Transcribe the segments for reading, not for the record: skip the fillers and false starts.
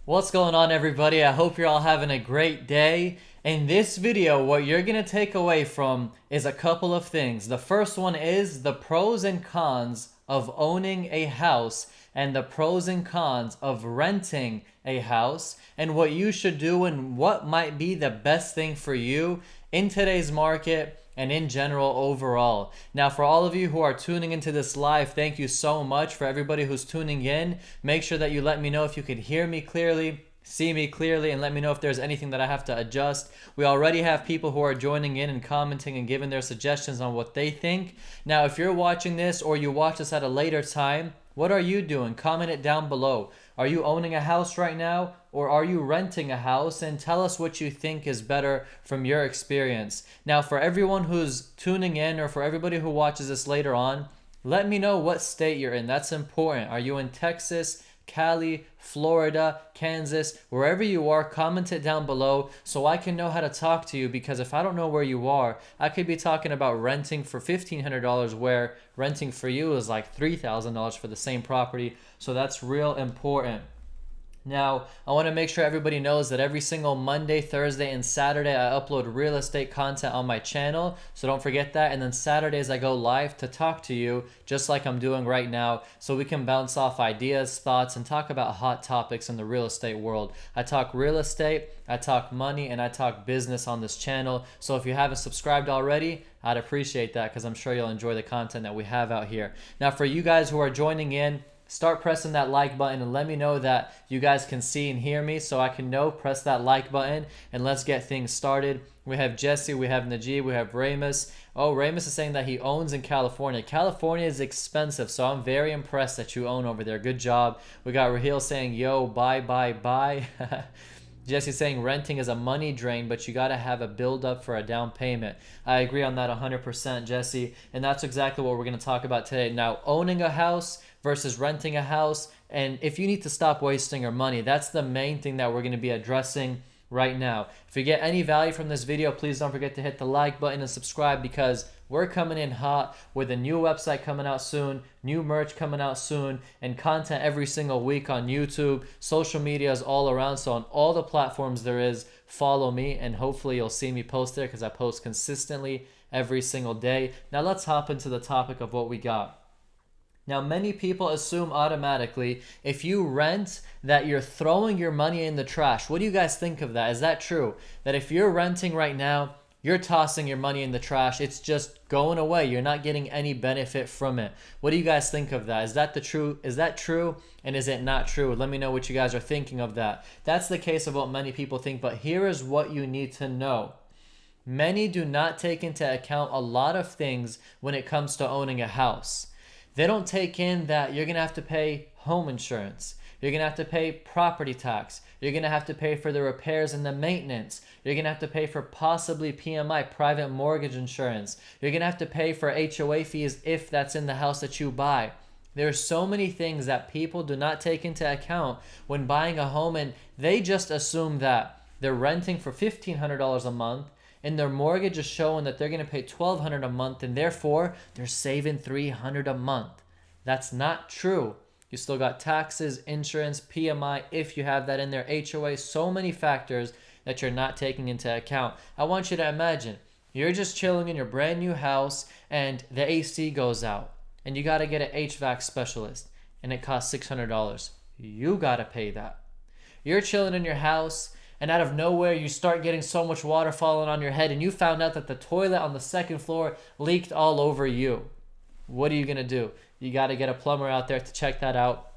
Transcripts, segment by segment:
What's going on, everybody? I hope you're all having a great day. In this video, what you're going to take away from is a couple of things. The first one is the pros and cons of owning a house and the pros and cons of renting a house and what you should do and what might be the best thing for you in today's market and in general overall. Now, for all of you who are tuning into this live, thank you so much. For everybody who's tuning in, make sure that you let me know if you can hear me clearly, see me clearly, and let me know if there's anything that I have to adjust. We already have people who are joining in and commenting and giving their suggestions on what they think. Now, if you're watching this or you watch this at a later time, what are you doing? Comment it down below. Are you owning a house right now, or are you renting a house? And tell us what you think is better from your experience. Now, for everyone who's tuning in, or for everybody who watches this later on, let me know what state you're in. That's important. Are you in Texas, Cali, Florida, Kansas, wherever you are? Comment it down below so I can know how to talk to you, because if I don't know where you are, I could be talking about renting for $1,500 where renting for you is like $3,000 for the same property. So that's real important. Now, I want to make sure everybody knows that every single Monday, Thursday, and Saturday, I upload real estate content on my channel. So don't forget that. And then Saturdays, I go live to talk to you, just like I'm doing right now, so we can bounce off ideas, thoughts, and talk about hot topics in the real estate world. I talk real estate, I talk money, and I talk business on this channel. So if you haven't subscribed already, I'd appreciate that, because I'm sure you'll enjoy the content that we have out here. Now, for you guys who are joining in, start pressing that like button and let me know that you guys can see and hear me, so I can know. Press that like button and let's get things started. We have Jesse, we have Najib, we have Ramus. Oh, Ramus is saying that he owns in California. California is expensive, so I'm very impressed that you own over there. Good job. We got Raheel saying, yo, bye, bye, bye. Jesse's saying renting is a money drain, but you got to have a build up for a down payment. I agree on that 100%, Jesse. And that's exactly what we're going to talk about today. Now, owning a house versus renting a house. And if you need to stop wasting your money, that's the main thing that we're going to be addressing right now. If you get any value from this video, please don't forget to hit the like button and subscribe, because we're coming in hot with a new website coming out soon, new merch coming out soon, and content every single week on YouTube. Social media is all around, so on all the platforms there is, follow me, and hopefully you'll see me post there, because I post consistently every single day. Now let's hop into the topic of what we got. Now, many people assume automatically if you rent that you're throwing your money in the trash. What do you guys think of that? Is that true? That if you're renting right now, you're tossing your money in the trash. It's just going away. You're not getting any benefit from it. What do you guys think of that? Is that true? And is it not true? Let me know what you guys are thinking of that. That's the case of what many people think, but here is what you need to know. Many do not take into account a lot of things when it comes to owning a house. They don't take in that you're going to have to pay home insurance. You're going to have to pay property tax. You're going to have to pay for the repairs and the maintenance. You're going to have to pay for possibly PMI, private mortgage insurance. You're going to have to pay for HOA fees if that's in the house that you buy. There's so many things that people do not take into account when buying a home, and they just assume that they're renting for $1,500 a month, and their mortgage is showing that they're going to pay $1,200 a month, and therefore they're saving $300 a month. That's not true. You still got taxes, insurance, PMI, if you have that in there, HOA, so many factors that you're not taking into account. I want you to imagine you're just chilling in your brand new house and the AC goes out and you got to get an HVAC specialist and it costs $600. You got to pay that. You're chilling in your house and out of nowhere you start getting so much water falling on your head and you found out that the toilet on the second floor leaked all over you. What are you going to do? You got to get a plumber out there to check that out.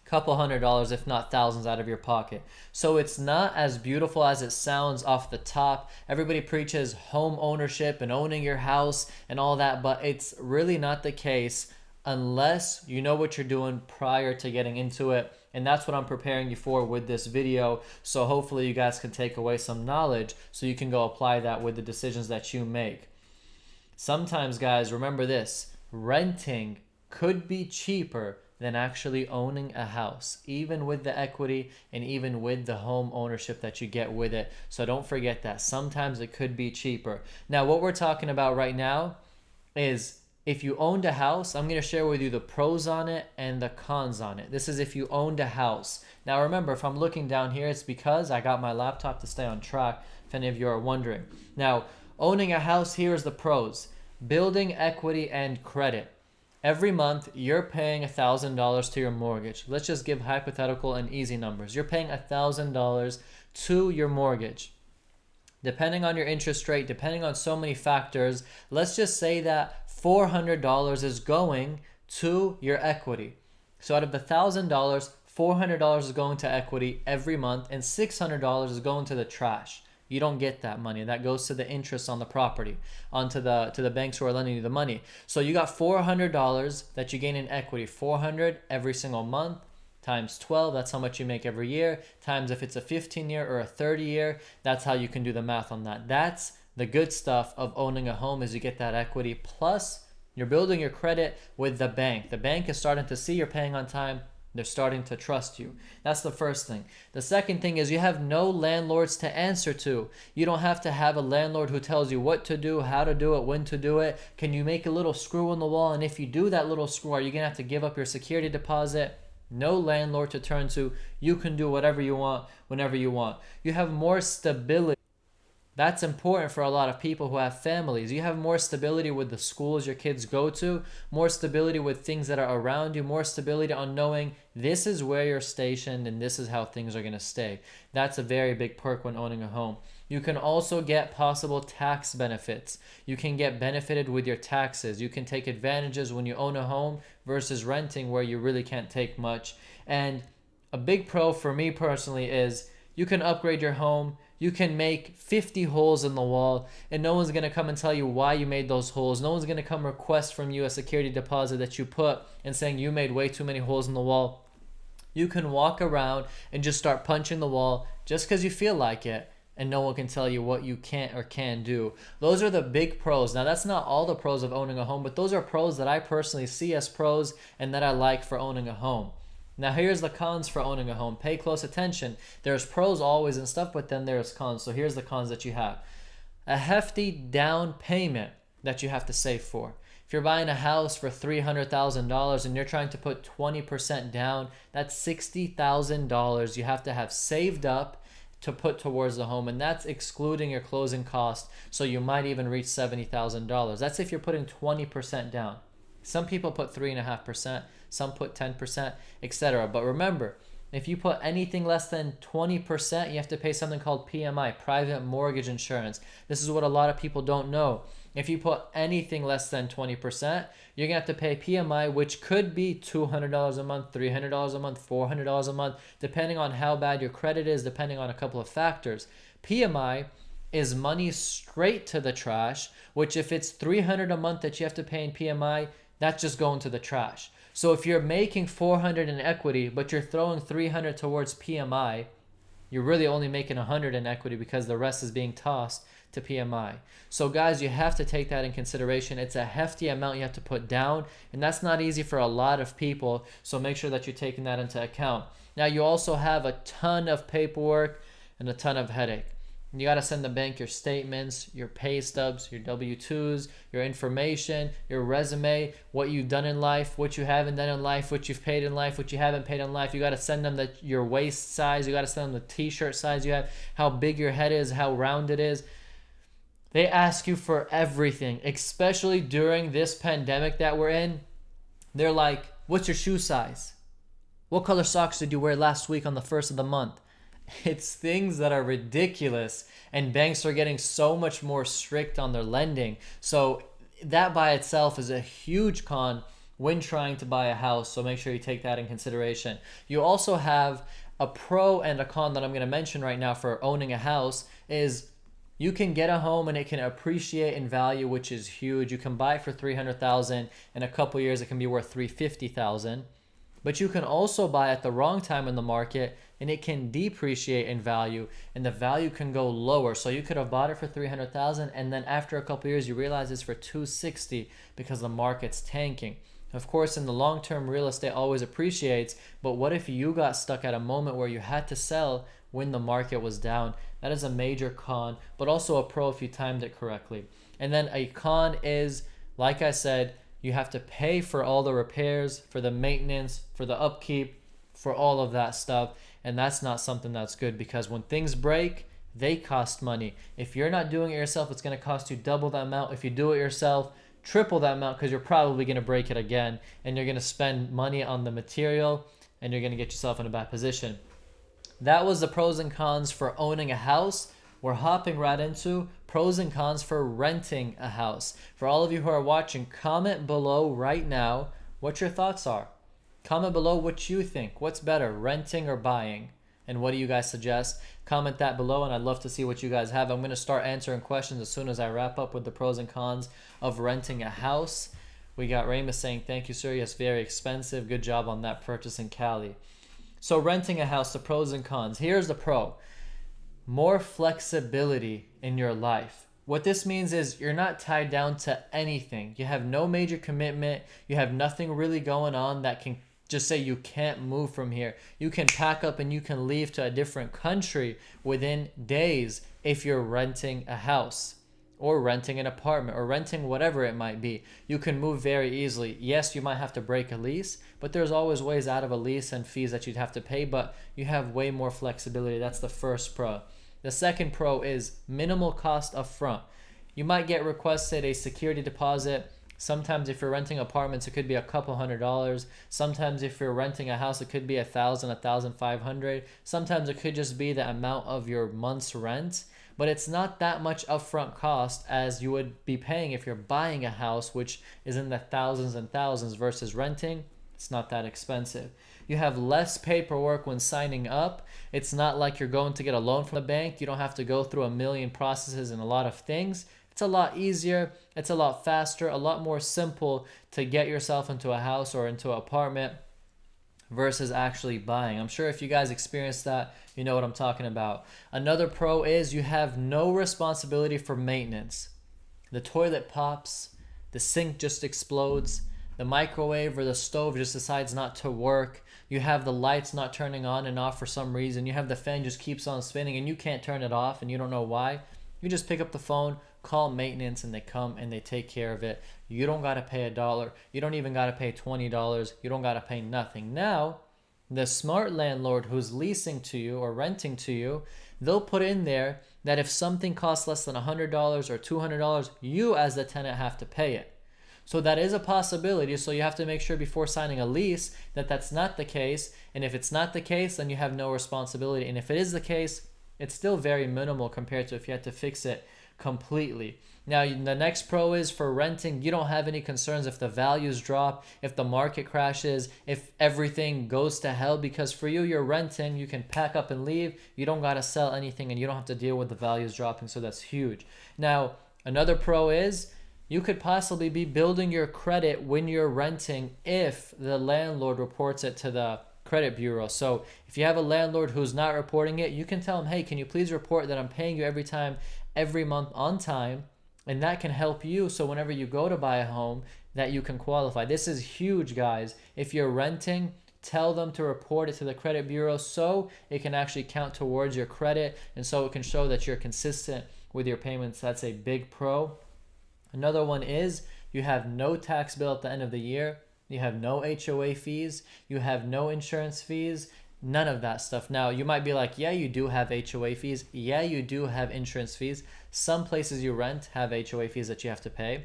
Couple $100, if not thousands, out of your pocket. So it's not as beautiful as it sounds off the top. Everybody preaches home ownership and owning your house and all that, but it's really not the case unless you know what you're doing prior to getting into it. And that's what I'm preparing you for with this video. So hopefully you guys can take away some knowledge so you can go apply that with the decisions that you make. Sometimes, guys, remember this: renting could be cheaper than actually owning a house, even with the equity and even with the home ownership that you get with it. So don't forget that. Sometimes it could be cheaper. Now, what we're talking about right now is if you owned a house, I'm going to share with you the pros on it and the cons on it. This is if you owned a house. Now remember, if I'm looking down here, it's because I got my laptop to stay on track, if any of you are wondering. Now, owning a house, here is the pros. Building equity and credit. Every month, you're paying $1,000 to your mortgage. Let's just give hypothetical and easy numbers. You're paying $1,000 to your mortgage. Depending on your interest rate, depending on so many factors, let's just say that $400 is going to your equity. So out of the $1,000, $400 is going to equity every month, and $600 is going to the trash. You don't get that money. That goes to the interest on the property, onto the banks who are lending you the money. So you got $400 that you gain in equity. $400 every single month times 12. That's how much you make every year. Times if it's a 15-year or a 30-year. That's how you can do the math on that. That's the good stuff of owning a home, is you get that equity. Plus, you're building your credit with the bank. The bank is starting to see you're paying on time. They're starting to trust you. That's the first thing. The second thing is you have no landlords to answer to. You don't have to have a landlord who tells you what to do, how to do it, when to do it. Can you make a little screw in the wall? And if you do that little screw, are you going to have to give up your security deposit? No landlord to turn to. You can do whatever you want, whenever you want. You have more stability. That's important for a lot of people who have families. You have more stability with the schools your kids go to, more stability with things that are around you, more stability on knowing this is where you're stationed and this is how things are going to stay. That's a very big perk when owning a home. You can also get possible tax benefits. You can get benefited with your taxes. You can take advantages when you own a home versus renting, where you really can't take much. And a big pro for me personally is you can upgrade your home. You can make 50 holes in the wall, and no one's going to come and tell you why you made those holes. No one's going to come request from you a security deposit that you put and saying you made way too many holes in the wall. You can walk around and just start punching the wall just because you feel like it, and no one can tell you what you can't or can do. Those are the big pros. Now, that's not all the pros of owning a home, but those are pros that I personally see as pros and that I like for owning a home. Now, here's the cons for owning a home. Pay close attention. There's pros always and stuff, but then there's cons. So here's the cons that you have. A hefty down payment that you have to save for. If you're buying a house for $300,000 and you're trying to put 20% down, that's $60,000 you have to have saved up to put towards the home, and that's excluding your closing cost. So you might even reach $70,000. That's if you're putting 20% down. Some people put 3.5%, some put 10%, etc. But remember, if you put anything less than 20%, you have to pay something called PMI, private mortgage insurance. This is what a lot of people don't know. If you put anything less than 20%, you're going to have to pay PMI, which could be $200 a month, $300 a month, $400 a month, depending on how bad your credit is, depending on a couple of factors. PMI is money straight to the trash, which if it's $300 a month that you have to pay in PMI, that's just going to the trash. So if you're making $400 in equity, but you're throwing $300 towards PMI, you're really only making $100 in equity because the rest is being tossed to PMI. So guys, you have to take that in consideration. It's a hefty amount you have to put down, and that's not easy for a lot of people. So make sure that you're taking that into account. Now, you also have a ton of paperwork and a ton of headache. You got to send the bank your statements, your pay stubs, your W-2s, your information, your resume, what you've done in life, what you haven't done in life, what you've paid in life, what you haven't paid in life. You got to send them your waist size. You got to send them the t-shirt size you have, how big your head is, how round it is. They ask you for everything, especially during this pandemic that we're in. They're like, what's your shoe size? What color socks did you wear last week on the 1st of the month? It's things that are ridiculous, and banks are getting so much more strict on their lending. So that by itself is a huge con when trying to buy a house. So make sure you take that in consideration. You also have a pro and a con that I'm going to mention right now for owning a house is you can get a home and it can appreciate in value, which is huge. You can buy it for $300,000. In a couple years, it can be worth $350,000. But you can also buy at the wrong time in the market and it can depreciate in value, and the value can go lower. So you could have bought it for $300,000 and then after a couple years you realize it's for $260,000 because the market's tanking. Of course, in the long term, real estate always appreciates, but what if you got stuck at a moment where you had to sell when the market was down? That is a major con, but also a pro if you timed it correctly. And then a con is, like I said, You have to pay for all the repairs, for the maintenance, for the upkeep, for all of that stuff. And that's not something that's good, because when things break, they cost money. If you're not doing it yourself, it's going to cost you double that amount. If you do it yourself, triple that amount, because you're probably going to break it again, and you're going to spend money on the material, and you're going to get yourself in a bad position. That was the pros and cons for owning a house. We're hopping right into pros and cons for renting a house. For all of you who are watching, comment below right now what your thoughts are. Comment below what you think. What's better, renting or buying? And what do you guys suggest? Comment that below, and I'd love to see what you guys have. I'm going to start answering questions as soon as I wrap up with the pros and cons of renting a house. We got Ramus saying, thank you, sir. Yes, very expensive. Good job on that purchase in Cali. So renting a house, the pros and cons. Here's the pro. More flexibility in your life. What this means is you're not tied down to anything. You have no major commitment. You have nothing really going on that can just say you can't move from here. You can pack up and you can leave to a different country within days if you're renting a house or renting an apartment or renting whatever it might be. You can move very easily. Yes, you might have to break a lease, but there's always ways out of a lease and fees that you'd have to pay, but you have way more flexibility. That's the first pro. The second pro is minimal cost up front. You might get requested a security deposit. Sometimes if you're renting apartments, it could be a couple $100. Sometimes if you're renting a house, it could be $1,000, $1,500. Sometimes it could just be the amount of your month's rent. But it's not that much upfront cost as you would be paying if you're buying a house, which is in the thousands and thousands, versus renting. It's not that expensive. You have less paperwork when signing up. It's not like you're going to get a loan from the bank. You don't have to go through a million processes and a lot of things. It's a lot easier. It's a lot faster, a lot more simple to get yourself into a house or into an apartment versus actually buying. I'm sure if you guys experienced that, you know what I'm talking about. Another pro is you have no responsibility for maintenance. The toilet pops, the sink just explodes, the microwave or the stove just decides not to work. You have the lights not turning on and off for some reason. You have the fan just keeps on spinning and you can't turn it off and you don't know why. You just pick up the phone, call maintenance, and they come and they take care of it. You don't got to pay $1. You don't even got to pay $20. You don't got to pay nothing. Now, the smart landlord who's leasing to you or renting to you, they'll put in there that if something costs less than $100 or $200, you as the tenant have to pay it. So that is a possibility. So you have to make sure before signing a lease that that's not the case. And if it's not the case, then you have no responsibility. And if it is the case, it's still very minimal compared to if you had to fix it completely. Now, the next pro is for renting, you don't have any concerns if the values drop, if the market crashes, if everything goes to hell, because for you, you're renting, you can pack up and leave. You don't got to sell anything and you don't have to deal with the values dropping. So that's huge. Now, another pro is you could possibly be building your credit when you're renting if the landlord reports it to the credit bureau. So if you have a landlord who's not reporting it, you can tell them, hey, can you please report that I'm paying you every month on time? And that can help you so whenever you go to buy a home that you can qualify. This is huge, guys. If you're renting, tell them to report it to the credit bureau so it can actually count towards your credit and so it can show that you're consistent with your payments. That's a big pro. Another one is you have no tax bill at the end of the year. You have no HOA fees. You have no insurance fees. None of that stuff. Now, you might be like, yeah, you do have HOA fees. Yeah, you do have insurance fees. Some places you rent have HOA fees that you have to pay.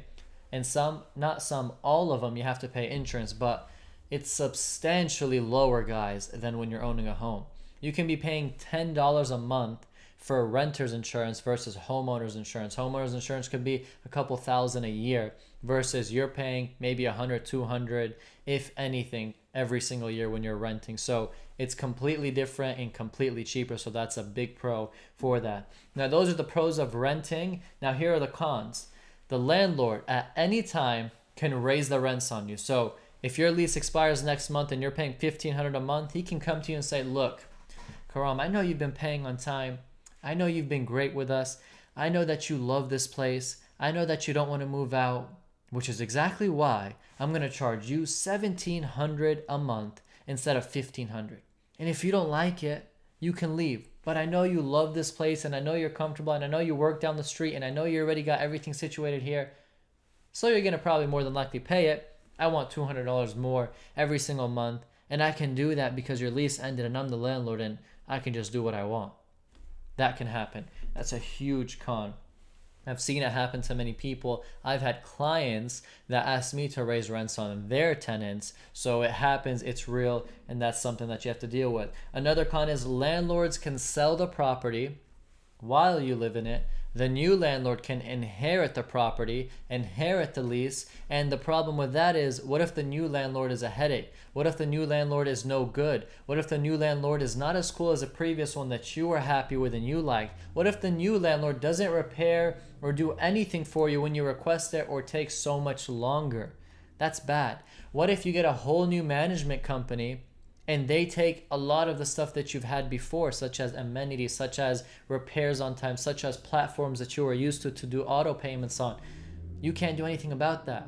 And some, not some, all of them you have to pay insurance, but it's substantially lower, guys, than when you're owning a home. You can be paying $10 a month for renter's insurance versus homeowner's insurance. Homeowner's insurance could be a couple thousand a year versus you're paying maybe 100, 200, if anything, every single year when you're renting. So it's completely different and completely cheaper. So that's a big pro for that. Now, those are the pros of renting. Now, here are the cons. The landlord at any time can raise the rents on you. So if your lease expires next month and you're paying $1,500 a month, he can come to you and say, look, Karam, I know you've been paying on time. I know you've been great with us. I know that you love this place. I know that you don't want to move out, which is exactly why I'm going to charge you $1,700 a month instead of $1,500. And if you don't like it, you can leave. But I know you love this place and I know you're comfortable and I know you work down the street and I know you already got everything situated here. So you're going to probably more than likely pay it. I want $200 more every single month. And I can do that because your lease ended and I'm the landlord and I can just do what I want. That can happen. That's a huge con. I've seen it happen to many people. I've had clients that ask me to raise rents on their tenants. So it happens, it's real, and that's something that you have to deal with. Another con is landlords can sell the property while you live in it. The new landlord can inherit the property, inherit the lease, and the problem with that is, what if the new landlord is a headache? What if the new landlord is no good? What if the new landlord is not as cool as the previous one that you were happy with and you liked? What if the new landlord doesn't repair or do anything for you when you request it, or takes so much longer? That's bad. What if you get a whole new management company and they take a lot of the stuff that you've had before, such as amenities, such as repairs on time, such as platforms that you were used to do auto payments on? You can't do anything about that.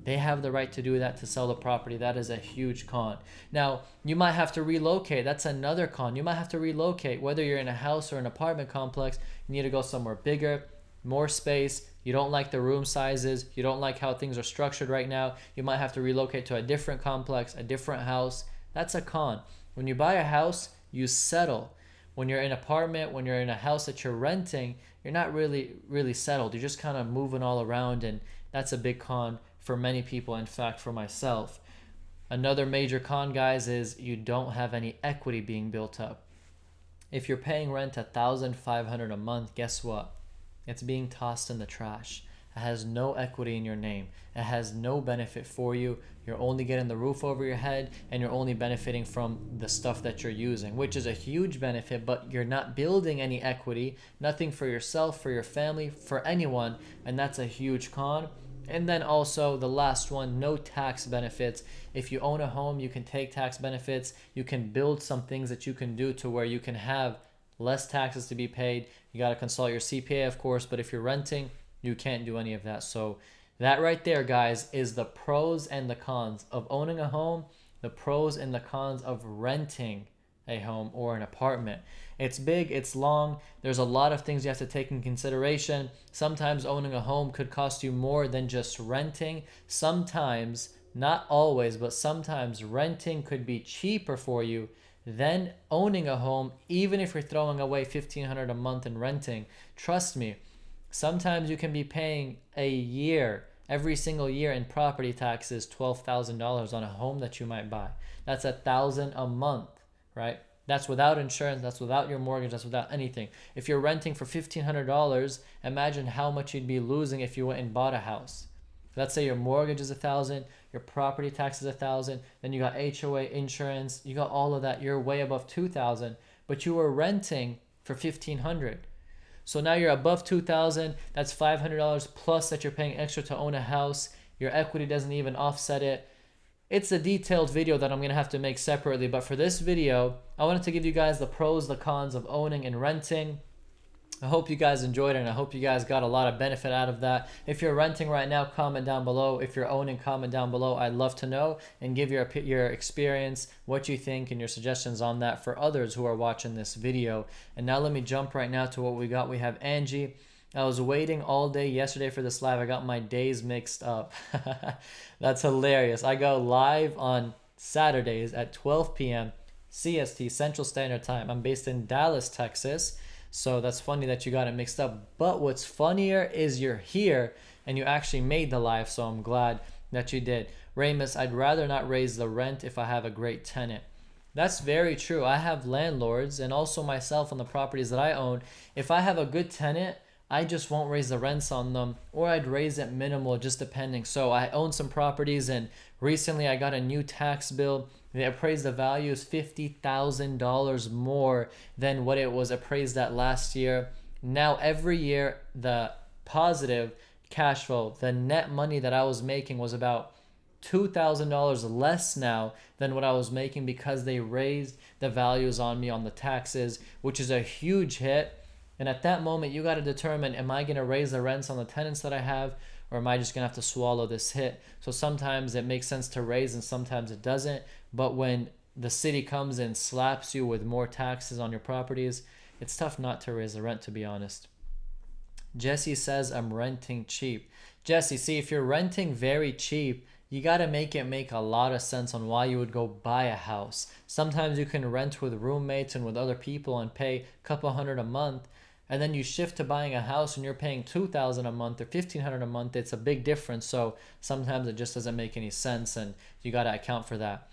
They have the right to do that, to sell the property. That is a huge con. Now, you might have to relocate. That's another con. You might have to relocate. Whether you're in a house or an apartment complex, you need to go somewhere bigger, more space. You don't like the room sizes. You don't like how things are structured right now. You might have to relocate to a different complex, a different house. That's a con. When you buy a house, you settle. When you're in an apartment, when you're in a house that you're renting, you're not really settled. You're just kind of moving all around, and that's a big con for many people. In fact, for myself. Another major con, guys, is you don't have any equity being built up. If you're paying rent $1,500 a month, guess what? It's being tossed in the trash. It has no equity in your name. It has no benefit for you. You're only getting the roof over your head, and you're only benefiting from the stuff that you're using, which is a huge benefit, but you're not building any equity, nothing for yourself, for your family, for anyone, and that's a huge con. And then also the last one, no tax benefits. If you own a home, you can take tax benefits. You can build some things that you can do to where you can have less taxes to be paid. You got to consult your CPA, of course, but if you're renting, you can't do any of that. So that right there, guys, is the pros and the cons of owning a home, the pros and the cons of renting a home or an apartment. It's big, it's long. There's a lot of things you have to take in consideration. Sometimes owning a home could cost you more than just renting. Sometimes, not always, but sometimes renting could be cheaper for you than owning a home, even if you're throwing away $1,500 a month in renting. Trust me, sometimes you can be paying every single year in property taxes, $12,000 on a home that you might buy. That's $1,000 a month, right? That's without insurance, that's without your mortgage, that's without anything. If you're renting for $1,500, imagine how much you'd be losing if you went and bought a house. Let's say your mortgage is $1,000, your property tax is $1,000, then you got HOA, insurance, you got all of that. You're way above $2,000, but you were renting for $1,500. So now you're above $2,000. That's $500 plus that you're paying extra to own a house. Your equity doesn't even offset it. It's a detailed video that I'm going to have to make separately, but for this video, I wanted to give you guys the pros, the cons of owning and renting. I hope you guys enjoyed it, and I hope you guys got a lot of benefit out of that. If you're renting right now, comment down below. If you're owning, comment down below. I'd love to know, and give your experience, what you think, and your suggestions on that for others who are watching this video. And now let me jump right now to what we got. We have Angie. I was waiting all day yesterday for this live. I got my days mixed up. That's hilarious. I go live on Saturdays at 12 p.m. CST, Central Standard Time. I'm based in Dallas, Texas. So that's funny that you got it mixed up. But what's funnier is you're here and you actually made the live. So I'm glad that you did. Ramus, I'd rather not raise the rent if I have a great tenant. That's very true. I have landlords, and also myself on the properties that I own. If I have a good tenant, I just won't raise the rents on them, or I'd raise it minimal, just depending. So I own some properties, and recently I got a new tax bill. They appraised the value is $50,000 more than what it was appraised at last year. Now every year, the positive cash flow, the net money that I was making was about $2,000 less now than what I was making, because they raised the values on me on the taxes, which is a huge hit. And at that moment, you got to determine, am I going to raise the rents on the tenants that I have, or am I just going to have to swallow this hit? So sometimes it makes sense to raise and sometimes it doesn't. But when the city comes and slaps you with more taxes on your properties, it's tough not to raise the rent, to be honest. Jesse says, I'm renting cheap. Jesse, see, if you're renting very cheap, you got to make it make a lot of sense on why you would go buy a house. Sometimes you can rent with roommates and with other people and pay a couple hundred a month, and then you shift to buying a house and you're paying 2,000 a month or 1,500 a month. It's a big difference. So sometimes it just doesn't make any sense, and you got to account for that.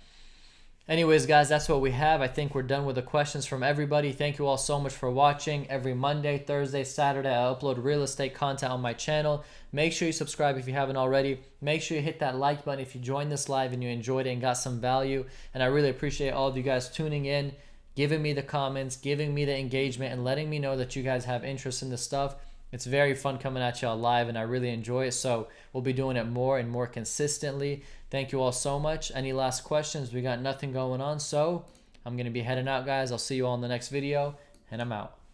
Anyways, guys, that's what we have. I think we're done with the questions from everybody. Thank you all so much for watching. Every Monday, Thursday, Saturday, I upload real estate content on my channel. Make sure you subscribe if you haven't already. Make sure you hit that like button if you joined this live and you enjoyed it and got some value. And I really appreciate all of you guys tuning in, giving me the comments, giving me the engagement, and letting me know that you guys have interest in this stuff. It's very fun coming at y'all live, and I really enjoy it. So we'll be doing it more and more consistently. Thank you all so much. Any last questions? We got nothing going on, so I'm going to be heading out, guys. I'll see you all in the next video, and I'm out.